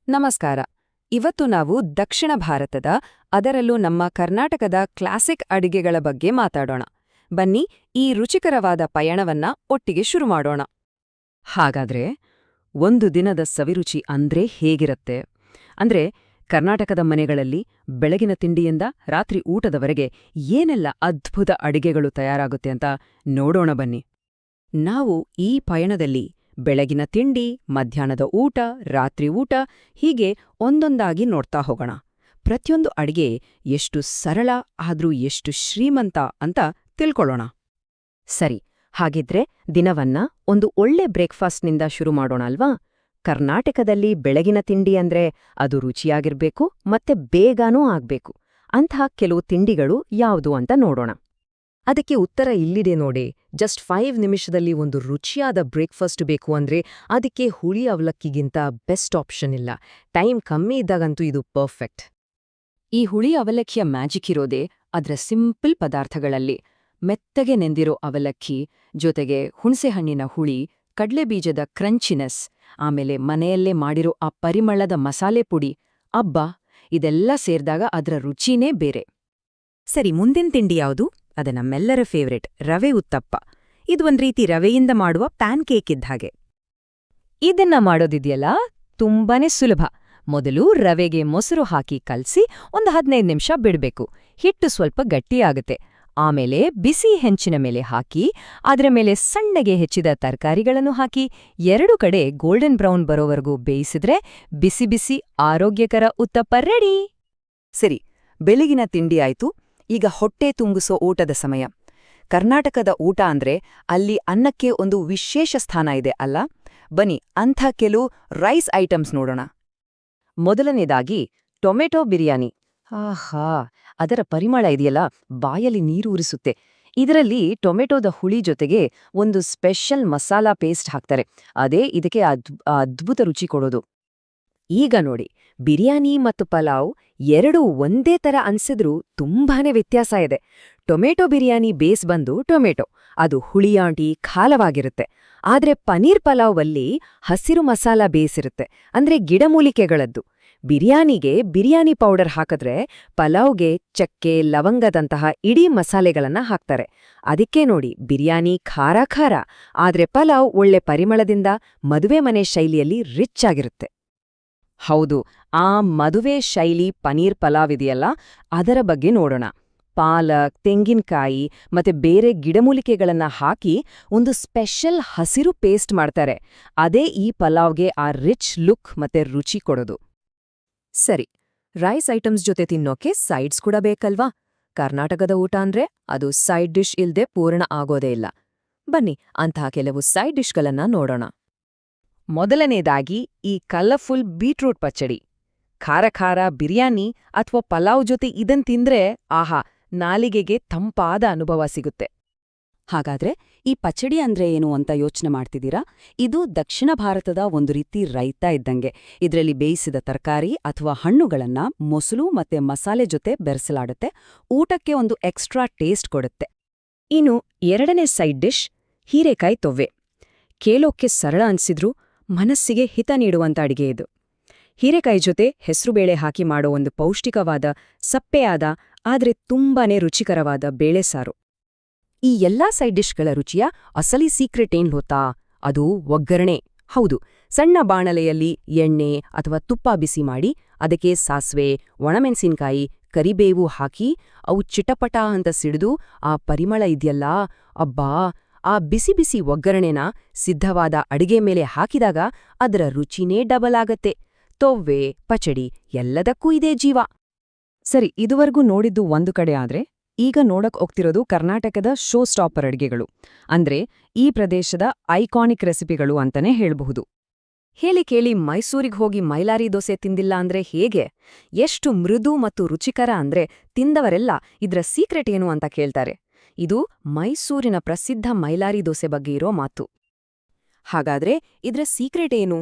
ನಮಸ್ಕಾರ. ಇವತ್ತು ನಾವು ದಕ್ಷಿಣ ಭಾರತದ, ಅದರಲ್ಲೂ ನಮ್ಮ ಕರ್ನಾಟಕದ ಕ್ಲಾಸಿಕ್ ಅಡಿಗೆಗಳ ಬಗ್ಗೆ ಮಾತಾಡೋಣ. ಬನ್ನಿ, ಈ ರುಚಿಕರವಾದ ಪಯಣವನ್ನ ಒಟ್ಟಿಗೆ ಶುರು ಮಾಡೋಣ. ಹಾಗಾದ್ರೆ, ಒಂದು ದಿನದ ಸವಿರುಚಿ ಅಂದ್ರೆ ಹೇಗಿರುತ್ತೆ? ಅಂದ್ರೆ, ಕರ್ನಾಟಕದ ಮನೆಗಳಲ್ಲಿ ಬೆಳಗಿನ ತಿಂಡಿಯಿಂದ ರಾತ್ರಿ ಊಟದವರೆಗೆ ಏನೆಲ್ಲ ಅದ್ಭುತ ಅಡಿಗೆಗಳು ತಯಾರಾಗುತ್ತೆ ಅಂತ ನೋಡೋಣ ಬನ್ನಿ. ನಾವು ಈ ಪಯಣದಲ್ಲಿ ಬೆಳಗಿನ ತಿಂಡಿ, ಮಧ್ಯಾಹ್ನದ ಊಟ, ರಾತ್ರಿ ಊಟ ಹೀಗೆ ಒಂದೊಂದಾಗಿ ನೋಡ್ತಾ ಹೋಗೋಣ. ಪ್ರತಿಯೊಂದು ಅಡಿಗೆ ಎಷ್ಟು ಸರಳ ಆದ್ರೂ ಎಷ್ಟು ಶ್ರೀಮಂತ ಅಂತ ತಿಳ್ಕೊಳ್ಳೋಣ. ಸರಿ, ಹಾಗಿದ್ರೆ ದಿನವನ್ನ ಒಂದು ಒಳ್ಳೆ ಬ್ರೇಕ್ಫಾಸ್ಟ್ನಿಂದ ಶುರು ಮಾಡೋಣ ಅಲ್ವಾ? ಕರ್ನಾಟಕದಲ್ಲಿ ಬೆಳಗಿನ ತಿಂಡಿ ಅಂದ್ರೆ ಅದು ರುಚಿಯಾಗಿರ್ಬೇಕು ಮತ್ತೆ ಬೇಗನೂ ಆಗ್ಬೇಕು. ಅಂಥ ಕೆಲವು ತಿಂಡಿಗಳು ಯಾವುದು ಅಂತ ನೋಡೋಣ. ಅದಕ್ಕೆ ಉತ್ತರ ಇಲ್ಲಿದೆ ನೋಡಿ. ಜಸ್ಟ್ 5 ನಿಮಿಷದಲ್ಲಿ ಒಂದು ರುಚಿಯಾದ ಬ್ರೇಕ್ಫಾಸ್ಟ್ ಬೇಕು ಅಂದ್ರೆ ಅದಕ್ಕೆ ಹುಳಿ ಅವಲಕ್ಕಿಗಿಂತ ಬೆಸ್ಟ್ ಆಪ್ಷನ್ ಇಲ್ಲ. ಟೈಮ್ ಕಮ್ಮಿ ಇದ್ದಾಗಂತೂ ಇದು ಪರ್ಫೆಕ್ಟ್. ಈ ಹುಳಿ ಅವಲಕ್ಕಿಯ ಮ್ಯಾಜಿಕ್ ಇರೋದೇ ಅದ್ರ ಸಿಂಪಲ್ ಪದಾರ್ಥಗಳಲ್ಲಿ. ಮೆತ್ತಗೆ ನೆಂದಿರೋ ಅವಲಕ್ಕಿ, ಜೊತೆಗೆ ಹುಣಸೆಹಣ್ಣಿನ ಹುಳಿ, ಕಡ್ಲೆಬೀಜದ ಕ್ರಂಚಿನೆಸ್, ಆಮೇಲೆ ಮನೆಯಲ್ಲೇ ಮಾಡಿರೋ ಆ ಪರಿಮಳದ ಮಸಾಲೆ ಪುಡಿ. ಅಬ್ಬಾ, ಇದೆಲ್ಲ ಸೇರ್ದಾಗ ಅದ್ರ ರುಚಿನೇ ಬೇರೆ. ಸರಿ, ಮುಂದಿನ ತಿಂಡಿ ಯಾವುದು? ಅದು ನಮ್ಮೆಲ್ಲರ ಫೇವ್ರೆಟ್, ರವೆ ಉತ್ತಪ್ಪ. ಇದು ಒಂದ್ ರೀತಿ ರವೆಯಿಂದ ಮಾಡುವ ಪ್ಯಾನ್ ಕೇಕ್ ಇದ್ದ ಹಾಗೆ. ಇದನ್ನ ಮಾಡೋದಿದೆಯಲ್ಲ, ತುಂಬಾನೇ ಸುಲಭ. ಮೊದಲು ರವೆಗೆ ಮೊಸರು ಹಾಕಿ ಕಲ್ಸಿ ಒಂದು 15 ನಿಮಿಷ ಬಿಡ್ಬೇಕು. ಹಿಟ್ಟು ಸ್ವಲ್ಪ ಗಟ್ಟಿಯಾಗುತ್ತೆ. ಆಮೇಲೆ ಬಿಸಿ ಹೆಂಚಿನ ಮೇಲೆ ಹಾಕಿ ಅದರ ಮೇಲೆ ಸಣ್ಣಗೆ ಹೆಚ್ಚಿದ ತರಕಾರಿಗಳನ್ನು ಹಾಕಿ 2 ಕಡೆ ಗೋಲ್ಡನ್ ಬ್ರೌನ್ ಬರೋವರೆಗೂ ಬೇಯಿಸಿದ್ರೆ ಬಿಸಿ ಬಿಸಿ ಆರೋಗ್ಯಕರ ಉತ್ತಪ್ಪ ರೆಡಿ. ಸರಿ, ಬೆಳಗಿನ ತಿಂಡಿ ಆಯ್ತು. ಈಗ ಹೊಟ್ಟೆ ತುಂಬಿಸೋ ಊಟದ ಸಮಯ. ಕರ್ನಾಟಕದ ಊಟ ಅಂದ್ರೆ ಅಲ್ಲಿ ಅನ್ನಕ್ಕೆ ಒಂದು ವಿಶೇಷ ಸ್ಥಾನ ಇದೆ ಅಲ್ಲ? ಬನ್ನಿ, ಅಂಥ ಕೆಲವು ರೈಸ್ ಐಟಮ್ಸ್ ನೋಡೋಣ. ಮೊದಲನೇದಾಗಿ ಟೊಮೆಟೊ ಬಿರಿಯಾನಿ. ಆಹಾ, ಅದರ ಪರಿಮಳ ಇದೆಯಲ್ಲ, ಬಾಯಲ್ಲಿ ನೀರು ಉರಿಸುತ್ತೆ. ಇದರಲ್ಲಿ ಟೊಮೆಟೊದ ಹುಳಿ ಜೊತೆಗೆ ಒಂದು ಸ್ಪೆಷಲ್ ಮಸಾಲಾ ಪೇಸ್ಟ್ ಹಾಕ್ತಾರೆ. ಅದೇ ಇದಕ್ಕೆ ಅದ್ಭುತ ರುಚಿ ಕೊಡೋದು. ಈಗ ನೋಡಿ, ಬಿರಿಯಾನಿ ಮತ್ತು ಪಲಾವ್ ಎರಡೂ ಒಂದೇ ತರ ಅನ್ಸಿದ್ರೂ ತುಂಬಾನೇ ವ್ಯತ್ಯಾಸ ಇದೆ. ಟೊಮೆಟೊ ಬಿರಿಯಾನಿ ಬೇಸ್ ಬಂದು ಟೊಮೆಟೊ, ಅದು ಹುಳಿಯಾಂಟಿ ಖಾಲವಾಗಿರುತ್ತೆ. ಆದ್ರೆ ಪನೀರ್ ಪಲಾವಲ್ಲಿ ಹಸಿರು ಮಸಾಲ ಬೇಸಿರುತ್ತೆ, ಅಂದ್ರೆ ಗಿಡಮೂಲಿಕೆಗಳದ್ದು. ಬಿರಿಯಾನಿಗೆ ಬಿರಿಯಾನಿ ಪೌಡರ್ ಹಾಕಿದ್ರೆ ಪಲಾವ್ಗೆ ಚಕ್ಕೆ, ಲವಂಗದಂತಹ ಇಡೀ ಮಸಾಲೆಗಳನ್ನ ಹಾಕ್ತಾರೆ. ಅದಕ್ಕೆ ನೋಡಿ, ಬಿರಿಯಾನಿ ಖಾರ ಖಾರ, ಆದ್ರೆ ಪಲಾವ್ ಒಳ್ಳೆ ಪರಿಮಳದಿಂದ ಮದುವೆ ಮನೆ ಶೈಲಿಯಲ್ಲಿ ರಿಚ್ ಆಗಿರುತ್ತೆ. ಹೌದು, ಆ ಮದುವೆ ಶೈಲಿ ಪನೀರ್ ಪಲಾವ್ ಇದೆಯಲ್ಲ, ಅದರ ಬಗ್ಗೆ ನೋಡೋಣ. ಪಾಲಕ್, ತೆಂಗಿನಕಾಯಿ ಮತ್ತೆ ಬೇರೆ ಗಿಡಮೂಲಿಕೆಗಳನ್ನ ಹಾಕಿ ಒಂದು ಸ್ಪೆಷಲ್ ಹಸಿರು ಪೇಸ್ಟ್ ಮಾಡ್ತಾರೆ. ಅದೇ ಈ ಪಲಾವ್ಗೆ ಆ ರಿಚ್ ಲುಕ್ ಮತ್ತೆ ರುಚಿ ಕೊಡೋದು. ಸರಿ, ರೈಸ್ ಐಟಮ್ಸ್ ಜೊತೆ ತಿನ್ನೋಕೆ ಸೈಡ್ಸ್ ಕೂಡ ಬೇಕಲ್ವಾ? ಕರ್ನಾಟಕದ ಊಟ ಅಂದ್ರೆ ಅದು ಸೈಡ್ ಡಿಶ್ ಇಲ್ದೆ ಪೂರ್ಣ ಆಗೋದೇ ಇಲ್ಲ. ಬನ್ನಿ, ಅಂತಹ ಕೆಲವು ಸೈಡ್ ಡಿಶ್ಗಳನ್ನ ನೋಡೋಣ. ಮೊದಲನೇದಾಗಿ ಈ ಕಲರ್ಫುಲ್ ಬೀಟ್ರೂಟ್ ಪಚ್ಚಡಿ. ಖಾರ ಖಾರ ಬಿರಿಯಾನಿ ಅಥವಾ ಪಲಾವ್ ಜೊತೆ ಇದನ್ ತಿಂದ್ರೆ ಆಹಾ, ನಾಲಿಗೆಗೆ ತಂಪಾದ ಅನುಭವ ಸಿಗುತ್ತೆ. ಹಾಗಾದ್ರೆ ಈ ಪಚ್ಚಡಿ ಅಂದ್ರೆ ಏನು ಅಂತ ಯೋಚನೆ ಮಾಡ್ತಿದ್ದೀರಾ? ಇದು ದಕ್ಷಿಣ ಭಾರತದ ಒಂದು ರೀತಿ ರೈತ ಇದ್ದಂಗೆ. ಇದರಲ್ಲಿ ಬೇಯಿಸಿದ ತರಕಾರಿ ಅಥವಾ ಹಣ್ಣುಗಳನ್ನ ಮೊಸರು ಮತ್ತೆ ಮಸಾಲೆ ಜೊತೆ ಬೆರೆಸಲಾಡುತ್ತೆ. ಊಟಕ್ಕೆ ಒಂದು ಎಕ್ಸ್ಟ್ರಾ ಟೇಸ್ಟ್ ಕೊಡುತ್ತೆ. ಇನ್ನು ಎರಡನೇ ಸೈಡ್ ಡಿಶ್ ಹೀರೆಕಾಯಿ ತೊವ್ವೆ. ಕೇಳೋಕ್ಕೆ ಸರಳ ಅನ್ಸಿದ್ರೂ ಮನಸ್ಸಿಗೆ ಹಿತ ನೀಡುವಂತ ಅಡಿಗೆ ಇದು. ಹೀರೆಕಾಯಿ ಜೊತೆ ಹೆಸರುಬೇಳೆ ಹಾಕಿ ಮಾಡೋ ಒಂದು ಪೌಷ್ಟಿಕವಾದ, ಸಪ್ಪೆಯಾದ ಆದ್ರೆ ತುಂಬಾನೇ ರುಚಿಕರವಾದ ಬೇಳೆಸಾರು. ಈ ಎಲ್ಲಾ ಸೈಡ್ ಡಿಶ್ಗಳ ರುಚಿಯ ಅಸಲಿ ಸೀಕ್ರೆಟ್ ಏನ್ ಗೊತ್ತಾ? ಅದು ಒಗ್ಗರಣೆ. ಹೌದು, ಸಣ್ಣ ಬಾಣಲೆಯಲ್ಲಿ ಎಣ್ಣೆ ಅಥವಾ ತುಪ್ಪ ಬಿಸಿ ಮಾಡಿ ಅದಕ್ಕೆ ಸಾಸ್ವೆ, ಒಣಮೆಣಸಿನ್ಕಾಯಿ, ಕರಿಬೇವು ಹಾಕಿ ಅವು ಚಿಟಪಟ ಅಂತ ಸಿಡಿದು ಆ ಪರಿಮಳ ಇದೆಯಲ್ಲ, ಅಬ್ಬಾ! ಆ ಬಿಸಿ ಬಿಸಿ ಒಗ್ಗರಣೆನ ಸಿದ್ಧವಾದ ಅಡಿಗೆ ಮೇಲೆ ಹಾಕಿದಾಗ ಅದರ ರುಚಿನೇ ಡಬಲ್ ಆಗತ್ತೆ. ತೊವ್ವೆ, ಪಚಡಿ ಎಲ್ಲದಕ್ಕೂ ಇದೇ ಜೀವ. ಸರಿ, ಇದುವರೆಗೂ ನೋಡಿದ್ದು ಒಂದು ಕಡೆ ಆದ್ರೆ ಈಗ ನೋಡಕ್ ಹೋಗ್ತಿರೋದು ಕರ್ನಾಟಕದ ಶೋ ಸ್ಟಾಪರ್ ಅಡಿಗೆಗಳು. ಅಂದ್ರೆ ಈ ಪ್ರದೇಶದ ಐಕಾನಿಕ್ ರೆಸಿಪಿಗಳು ಅಂತಾನೆ ಹೇಳ್ಬಹುದು. ಹೇಳಿ ಕೇಳಿ ಮೈಸೂರಿಗೆ ಹೋಗಿ ಮೈಲಾರಿ ದೋಸೆ ತಿಂದಿಲ್ಲ ಅಂದ್ರೆ ಹೇಗೆ? ಎಷ್ಟು ಮೃದು ಮತ್ತು ರುಚಿಕರ ಅಂದ್ರೆ ತಿಂದವರೆಲ್ಲ ಇದ್ರ ಸೀಕ್ರೆಟ್ ಏನು ಅಂತ ಕೇಳ್ತಾರೆ. ಇದು ಮೈಸೂರಿನ ಪ್ರಸಿದ್ಧ ಮೈಲಾರಿ ದೋಸೆ ಬಗ್ಗೆ ಇರೋ ಮಾತು. ಹಾಗಾದ್ರೆ ಇದ್ರ ಸೀಕ್ರೆಟ್ ಏನು?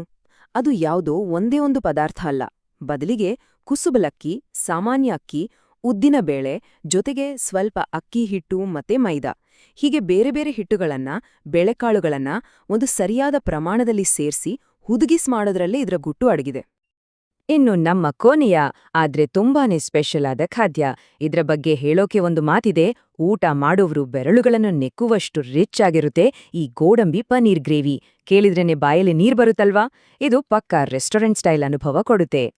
ಅದು ಯಾವುದೋ ಒಂದೇ ಒಂದು ಪದಾರ್ಥ ಅಲ್ಲ. ಬದಲಿಗೆ ಕುಸುಬಲಕ್ಕಿ, ಸಾಮಾನ್ಯ ಅಕ್ಕಿ, ಉದ್ದಿನಬೇಳೆ, ಜೊತೆಗೆ ಸ್ವಲ್ಪ ಅಕ್ಕಿ ಹಿಟ್ಟು ಮತ್ತೆ ಮೈದಾ, ಹೀಗೆ ಬೇರೆ ಬೇರೆ ಹಿಟ್ಟುಗಳನ್ನ, ಬೇಳೆಕಾಳುಗಳನ್ನ ಒಂದು ಸರಿಯಾದ ಪ್ರಮಾಣದಲ್ಲಿ ಸೇರಿಸಿ ಹುದುಗಿಸ್ ಮಾಡೋದ್ರಲ್ಲೇ ಇದ್ರ ಗುಟ್ಟು ಅಡಗಿದೆ. ಇನ್ನು ನಮ್ಮ ಕೊನೆಯ ಆದ್ರೆ ತುಂಬಾನೇ ಸ್ಪೆಷಲ್ ಆದ ಖಾದ್ಯ, ಇದ್ರ ಬಗ್ಗೆ ಹೇಳೋಕೆ ಒಂದು ಮಾತಿದೆ, ಊಟ ಮಾಡೋವ್ರು ಬೆರಳುಗಳನ್ನು ನೆಕ್ಕುವಷ್ಟು ರಿಚ್ ಆಗಿರುತ್ತೆ ಈ ಗೋಡಂಬಿ ಪನೀರ್ ಗ್ರೇವಿ. ಕೇಳಿದ್ರೇನೆ ಬಾಯಲ್ಲಿ ನೀರ್ ಬರುತ್ತಲ್ವಾ? ಇದು ಪಕ್ಕಾ ರೆಸ್ಟೋರೆಂಟ್ ಸ್ಟೈಲ್ ಅನುಭವ ಕೊಡುತ್ತೆ.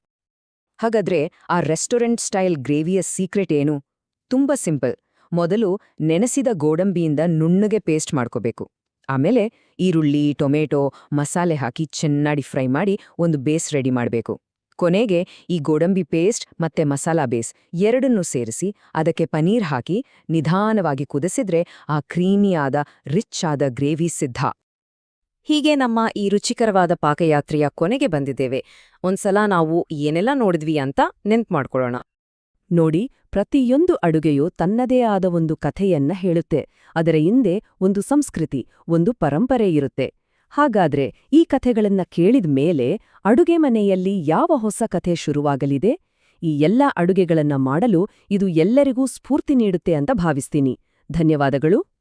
ಹಾಗಾದ್ರೆ ಆ ರೆಸ್ಟೋರೆಂಟ್ ಸ್ಟೈಲ್ ಗ್ರೇವಿಯ ಸೀಕ್ರೆಟ್ ಏನು? ತುಂಬಾ ಸಿಂಪಲ್. ಮೊದಲು ನೆನೆಸಿದ ಗೋಡಂಬಿಯಿಂದ ನುಣ್ಣಗೆ ಪೇಸ್ಟ್ ಮಾಡ್ಕೋಬೇಕು. ಆಮೇಲೆ ಈರುಳ್ಳಿ, ಟೊಮೆಟೊ, ಮಸಾಲೆ ಹಾಕಿ ಚೆನ್ನಾಗಿ ಫ್ರೈ ಮಾಡಿ ಒಂದು ಬೇಸ್ ರೆಡಿ ಮಾಡಬೇಕು. ಕೊನೆಗೆ ಈ ಗೋಡಂಬಿ ಪೇಸ್ಟ್ ಮತ್ತೆ ಮಸಾಲಾ ಬೇಸ್ ಎರಡನ್ನೂ ಸೇರಿಸಿ ಅದಕ್ಕೆ ಪನೀರ್ ಹಾಕಿ ನಿಧಾನವಾಗಿ ಕುದಿಸಿದ್ರೆ ಆ ಕ್ರೀಮಿಯಾದ ರಿಚ್ ಆದ ಗ್ರೇವಿ ಸಿದ್ಧ. ಹೀಗೆ ನಮ್ಮ ಈ ರುಚಿಕರವಾದ ಪಾಕಯಾತ್ರೆಯ ಕೊನೆಗೆ ಬಂದಿದ್ದೇವೆ. ಒಂದ್ಸಲ ನಾವು ಏನೆಲ್ಲ ನೋಡಿದ್ವಿ ಅಂತ ನೆನ್ಪು ಮಾಡ್ಕೊಳ್ಳೋಣ. ನೋಡಿ, ಪ್ರತಿಯೊಂದು ಅಡುಗೆಯೂ ತನ್ನದೇ ಆದ ಒಂದು ಕಥೆಯನ್ನ ಹೇಳುತ್ತೆ. ಅದರ ಹಿಂದೆ ಒಂದು ಸಂಸ್ಕೃತಿ, ಒಂದು ಪರಂಪರೆ ಇರುತ್ತೆ. ಹಾಗಾದ್ರೆ ಈ ಕಥೆಗಳನ್ನ ಕೇಳಿದ ಮೇಲೆ ಅಡುಗೆ ಮನೆಯಲ್ಲಿ ಯಾವ ಹೊಸ ಕಥೆ ಶುರುವಾಗಲಿದೆ? ಈ ಎಲ್ಲ ಅಡುಗೆಗಳನ್ನ ಮಾಡಲು ಇದು ಎಲ್ಲರಿಗೂ ಸ್ಫೂರ್ತಿ ನೀಡುತ್ತೆ ಅಂತ ಭಾವಿಸ್ತೀನಿ. ಧನ್ಯವಾದಗಳು.